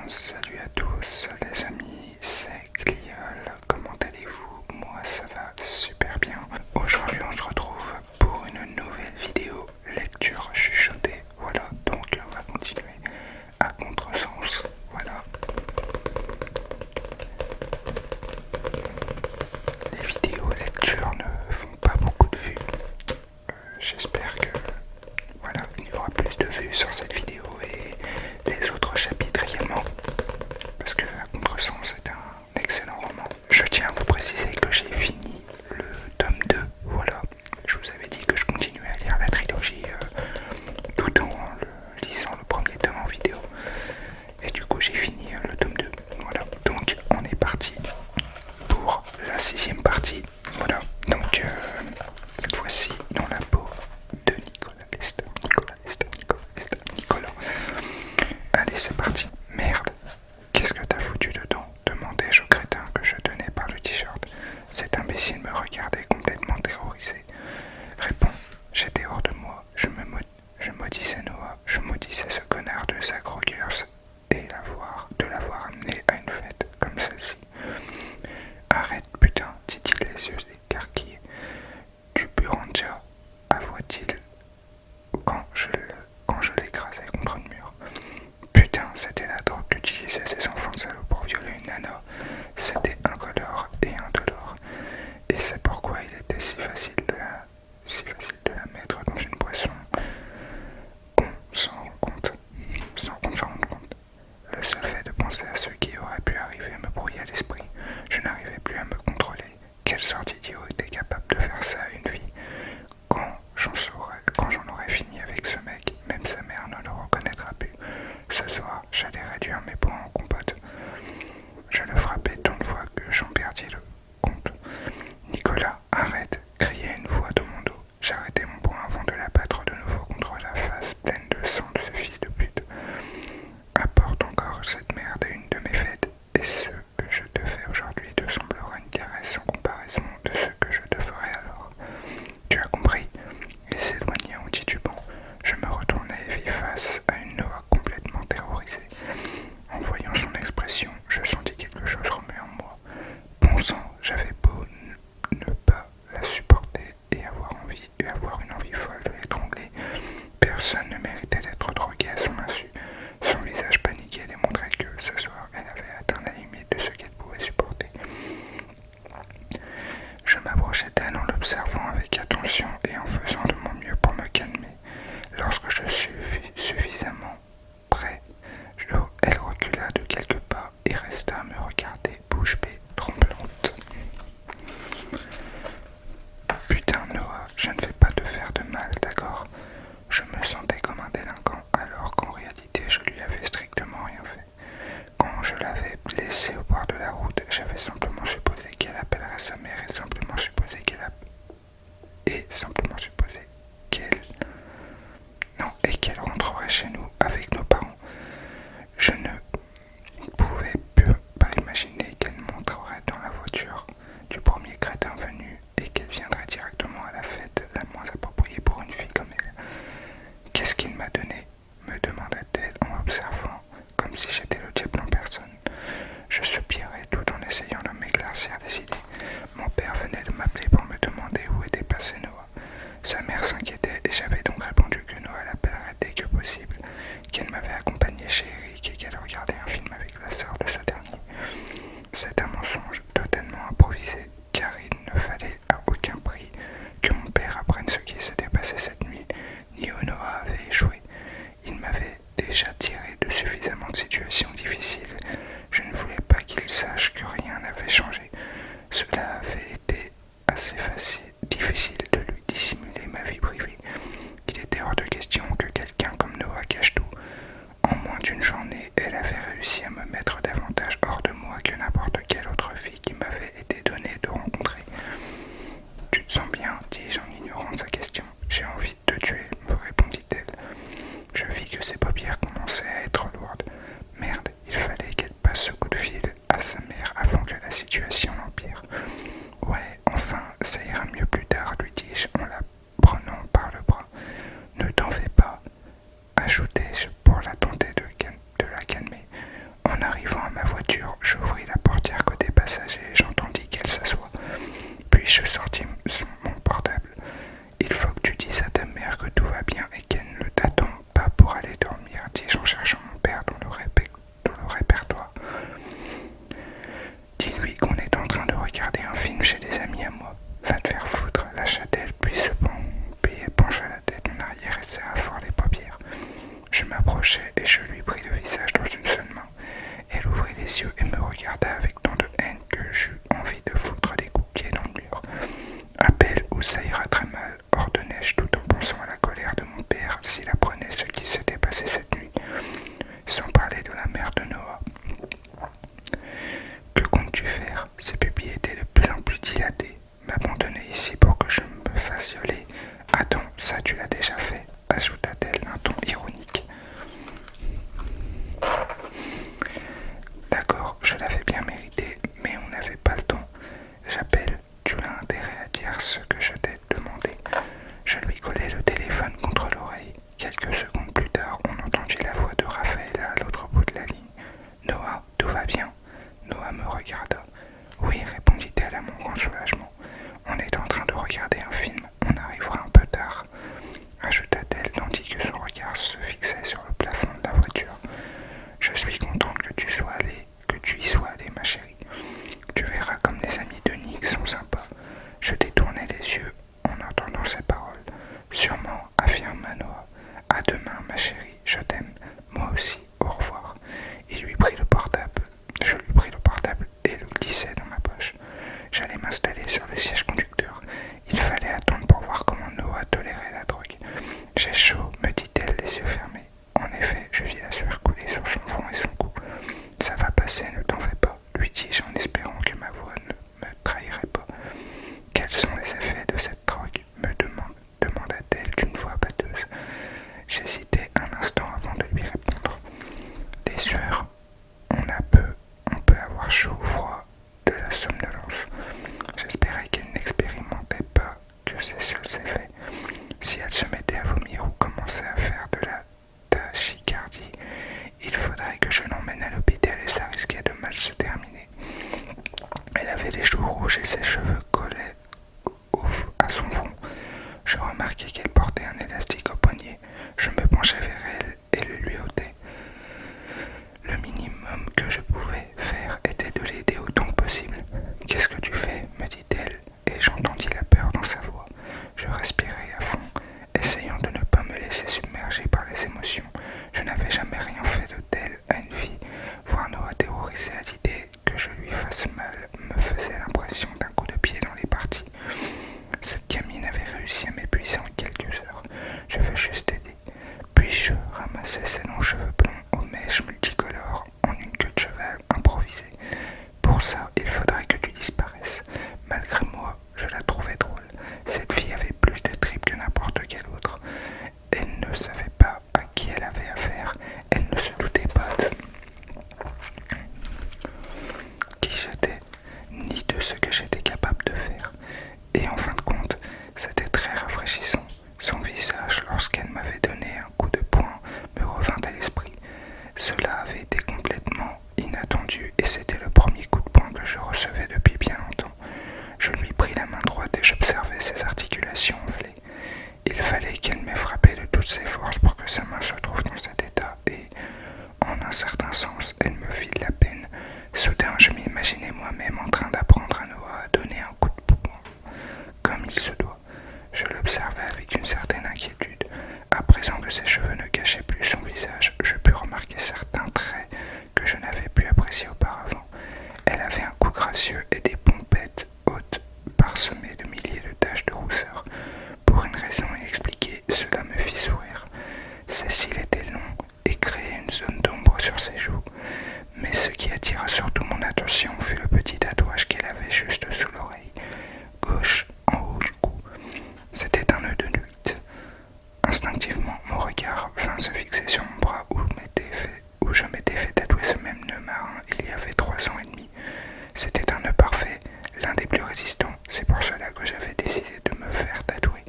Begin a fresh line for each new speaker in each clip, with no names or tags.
Salut à tous les amis, c'est Gliol, comment allez-vous? Moi ça va super bien. Aujourd'hui on se retrouve pour une nouvelle vidéo lecture chuchotée. Voilà, donc on va continuer à contresens. Voilà. Les vidéos lecture ne font pas beaucoup de vues. J'espère que voilà, il y aura plus de vues sur cette vidéo et les autres chapitres également. Parce que à contresens c'est un excellent roman. Je tiens à vous préciser que j'ai fini le tome 2, voilà. Je vous avais dit que je continuais à lire la trilogie tout en lisant le premier tome en vidéo. Et du coup j'ai fini le tome 2, voilà. Donc on est parti pour la 6ème partie, voilà. Donc cette fois-ci dans la peau de Nicolas Lester. Nicolas. Allez c'est parti. Merde. Qu'est-ce que t'as foutu dedans? Demandai-je au crétin que je tenais par le t-shirt. Cet imbécile me regardait complètement terrorisé. Réponds, j'étais hors de moi. Je maudissais Noah, je maudissais ce connard de Zach Rogers et de l'avoir amené à une fête comme celle-ci. Arrête, putain, dit-il les yeux écarquillés. Du buranja, avoua-t-il quand je l'écrasais contre le mur. Putain, c'était la drogue qu'utilisaient ces enfants salauds pour violer une nana. C'était incolore et indolore. Et c'est pourquoi il était si facile de la mettre dans une boisson qu'on s'en rend compte, sans qu'on s'en rende compte. Le seul fait de penser à ce qui aurait pu arriver me brouillait l'esprit. Je n'arrivais plus à me contrôler. Quelle sorte d'idiot était capable de faire ça à une fille? Quand j'en aurais fini avec ce mec, même sa mère ne le reconnaîtra plus. Ce soir, j'allais réduire mes poings en compote. Je le frappais tant de fois que j'en perdis le compte. Nicolas, arrête, criait une voix de mon dos. J'arrêtai mon poing avant de l'abattre de nouveau contre la face pleine de sang de ce fils de pute. Apporte encore cette merde à une de mes fêtes, et ce que je te fais aujourd'hui te semblera une caresse en comparaison de ce que je te ferai alors. Tu as compris? Il s'éloignait en titubant. Je me retournai et vis face à une Noah complètement terrorisée. En voyant son expression, je sentis quelque chose remuer en moi. Bon sang, j'avais beau ne pas la supporter et avoir une envie folle de l'étrangler. Personne ne méritait d'être drogué à son insu. Son visage paniqué démontrait que, ce soir, elle avait atteint la limite de ce qu'elle pouvait supporter. Je m'approchai d'elle en l'observant avec attention et en faisant de mon mieux pour me calmer. Lorsque je fus suffisamment près, elle recula de quelques pas et resta à me regarder bouche bée, tremblante. Putain, Noah, je ne vais pas te faire de mal, d'accord? Je me sentais comme un délinquant, alors qu'en réalité, je lui avais strictement rien fait. Quand je l'avais laissée au bord de la route, j'avais simplement supposé qu'elle appellerait sa mère et simplement supposé qu'elle rentrerait chez nous avec nos parents. Je ne pouvais pas imaginer qu'elle montrerait dans la voiture du premier crétin venu et qu'elle viendrait directement à la fête la moins appropriée pour une fille comme elle. Qu'est-ce qu'il m'a donné? Me demanda-t-elle en m'observant, comme si j'étais le diable en personne. Je soupirais tout en essayant de m'éclaircir des idées. Mon père venait de m'appeler pour me demander où était passé Noah. Sa mère s'inquiétait et j'avais donc répondu que Noah l'appellerait dès que possible, qu'elle m'avait accompagné chez Eric et qu'elle regardait un film avec la sœur de ce dernier. C'est un mensonge totalement improvisé, car il ne fallait à aucun prix que mon père apprenne ce qui s'était passé cette nuit, ni où Noah avait échoué. Il m'avait déjà tiré de suffisamment de situations difficiles. Je ne voulais pas qu'il sache que rien n'avait changé. Cela avait été assez difficile de lui dissimuler ma vie privée. Il était hors de question que quelqu'un comme Noah cache tout. En moins d'une journée, elle avait réussi à me mettre davantage hors de moi que n'importe quelle autre fille qui m'avait été donnée de rencontrer. Tu te sens bien? Dis-je en ignorant sa question. J'ai envie de te tuer, me répondit-elle. Je vis que ses paupières commençaient à être lourdes. Merde, il fallait qu'elle passe ce coup de fil à sa mère avant que la situation n'empire. Je lui pris le visage dans une seule main. Elle ouvrit les yeux et me regarda avec tant de haine que j'eus envie de foutre des coups de pied dans le mur. Appelle ou ça ira très mal, ordonnai-je tout en pensant à la colère de mon père s'il apprenait ce qui s'était passé cette nuit, sans parler de la mère de Noah. Que comptes-tu faire? Ses pupilles étaient de plus en plus dilatées. M'abandonner ici pour que je me fasse violer? Attends, ça tu l'as déjà fait, ajouta-t-elle d'un ton ironique. D'accord, je l'avais bien mérité, mais on n'avait pas le temps. J'appelle, tu as intérêt à dire ce que je t'ai demandé. Je lui collai le téléphone contre l'oreille. Quelques secondes plus tard, on entendit la voix de Raphaëlla à l'autre bout de la ligne. Noah, tout va bien? Noah me regarda. Oui, répondit-elle à mon grand soulagement. On est en train de regarder un film, on arrivera un peu tard, ajouta-t-elle tandis que son regard se fixait sur le plafond de la voiture. Je suis contente que tu y sois allée, ma chérie. Tu verras comme les amis de Nick sont sympas. Je détournai les yeux en entendant ces paroles. Sûrement, affirma Noah. À demain, ma chérie, je t'aime. Moi aussi, au revoir. Il lui prit le portable. Je lui pris le portable et le glissai dans ma poche. J'allais m'installer sur le siège conducteur. Il fallait attendre pour voir comment Noah tolérait la drogue. J'ai chaud, me dit-elle, les yeux fermés. En effet, je vis la sueur couler sur son front et son cou. Ça va passer, ne t'en fais pas, lui dis-je en espérant que ma voix ne me trahirait pas. Quels sont les effets de cette drogue? Me demanda-t-elle d'une voix batteuse. J'hésitai un instant avant de lui répondre. Des sueurs, on peut avoir chaud ou froid, de la somnolence. J'espérais qu'elle n'expérimentait pas que ces seuls effets. Si elle se mettait à vomir ou commençait à faire de la tachycardie, il faudrait que je l'emmène à l'hôpital et ça risquait de mal se terminer. Elle avait les joues rouges et ses cheveux collaient à son front. Je remarquai qu'elle portait un élastique au poignet. Je me penchai vers elle et le lui ôtai. Le minimum que je pouvais faire était de l'aider autant que possible. « Qu'est-ce que tu fais ?» me dit-elle, et j'entendis la peur dans sa voix. Je respirai à fond, essayant de ne pas me laisser submerger par les émotions. Je n'avais jamais rien fait de tel à une fille. Voir Noah terrorisé à l'idée que je lui fasse mal me faisait l'impression d'un coup de pied dans les parties. Cette gamine avait réussi à m'épuiser en quelques heures. Je veux juste aider. Puis je ramassai ses longs cheveux blonds aux mèches multicolores en une queue de cheval improvisée. Pour ça, il faudrait que tu disparaisses. Malgré moi, je la trouvais drôle. Cette fille avait plus de tripes que n'importe quelle autre. Elle ne savait pas à qui elle avait affaire. Elle ne se doutait pas de qui j'étais, ni de ce que j'étais capable de faire. Et en fin de compte, c'était très rafraîchissant. Son visage, lorsqu'elle m'avait donné un coup de poing, me revint à l'esprit. Cela avait été complètement inattendu et c'était le premier coup de poing que je recevais depuis bien longtemps. Je lui pris la main droite et j'observais ses articulations enflées. Il fallait qu'elle m'ait frappé de toutes ses forces pour que sa main se trouve dans cet état et, en un certain sens, elle me fit de la peine. Soudain, je m'imaginais moi-même en train d'apprendre à Noah à donner un coup de poing, comme il se doit. Je l'observais avec une certaine inquiétude. À présent que ses cheveux ne cachaient plus son visage, je pus remarquer certains traits que je n'avais pu apprécier auparavant. Elle avait un cou gracieux et des pompettes hautes parsemées de milliers de taches de rousseur. Pour une raison inexpliquée, cela me fit sourire. Ses cils étaient longs et créaient une zone d'ombre sur ses joues. Mais ce qui attira surtout mon attention fut le petit tatouage qu'elle avait juste sous l'oreille gauche en haut du cou. C'était un nœud de 8. Instinctivement, mon regard vint se fixer sur mon bras où je m'étais fait tatouer ce même nœud marin il y avait 3 ans et demi. C'était un nœud parfait, l'un des plus résistants. C'est pour cela que j'avais décidé de me faire tatouer.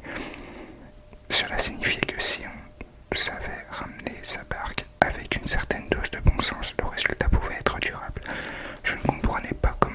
Cela signifiait que si on savait ramener sa barque avec une certaine dose de bon sens, le résultat pouvait être durable. Je ne comprenais pas comment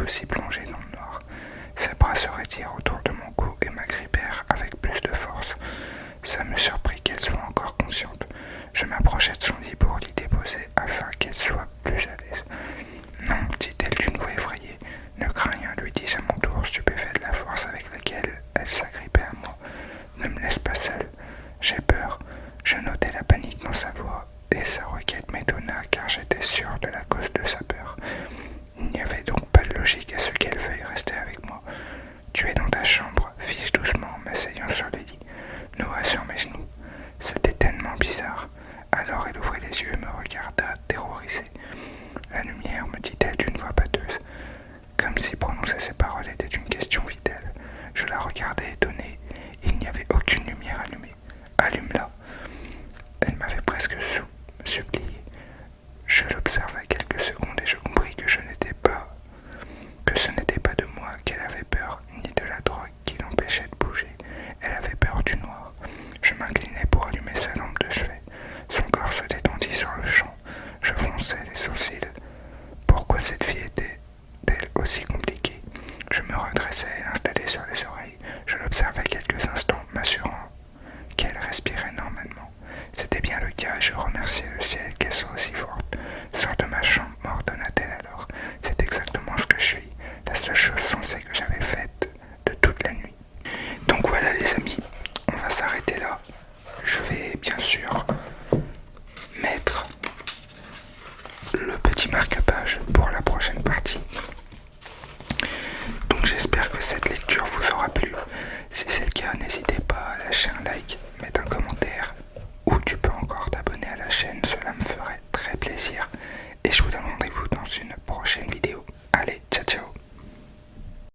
aussi plongé dans le noir. Ses bras se retirent autour de mon cou et m'agrippèrent avec plus de force. Ça me surprit qu'elle soit encore consciente. Je m'approchai de son lit pour l'y déposer afin qu'elle soit plus à l'aise. Non, dit-elle d'une voix effrayée. Ne crains rien, lui dis-je à mon tour, stupéfait de la force avec laquelle elle s'agrippait à moi. Ne me laisse pas seule. J'ai peur. Je notai la panique dans sa voix et sa requête m'étonna car j'étais sûr de la cause de sa peur. Il n'y avait donc pas de logique à ce qu'elle veuille rester avec moi. Tu es dans ta chambre, fis-je doucement en m'asseyant sur le lit, Noah sur mes genoux. C'était tellement bizarre. Alors elle ouvrit les yeux et me regarda, terrorisée. La lumière, me dit-elle d'une voix pâteuse, comme si prononcer ces paroles était une question vitale. Je la regardai étonnée. Il n'y avait aucune lumière allumée. Allume-la. Elle m'avait presque supplié. Je l'observai quelques secondes et je compris que ce n'était pas de moi qu'elle avait peur, ni de la drogue qui l'empêchait de bouger. Elle avait peur du noir. Je m'inclinai pour allumer sa lampe de chevet. Son corps se détendit sur le champ. Je fronçai les sourcils. Pourquoi cette fille était-elle aussi compliquée? Je me redressai et l'installai sur les oreilles. Je l'observai quelques instants, m'assurant qu'elle respirait normalement. C'était bien le cas et je remerciai le ciel qu'elle soit aussi forte.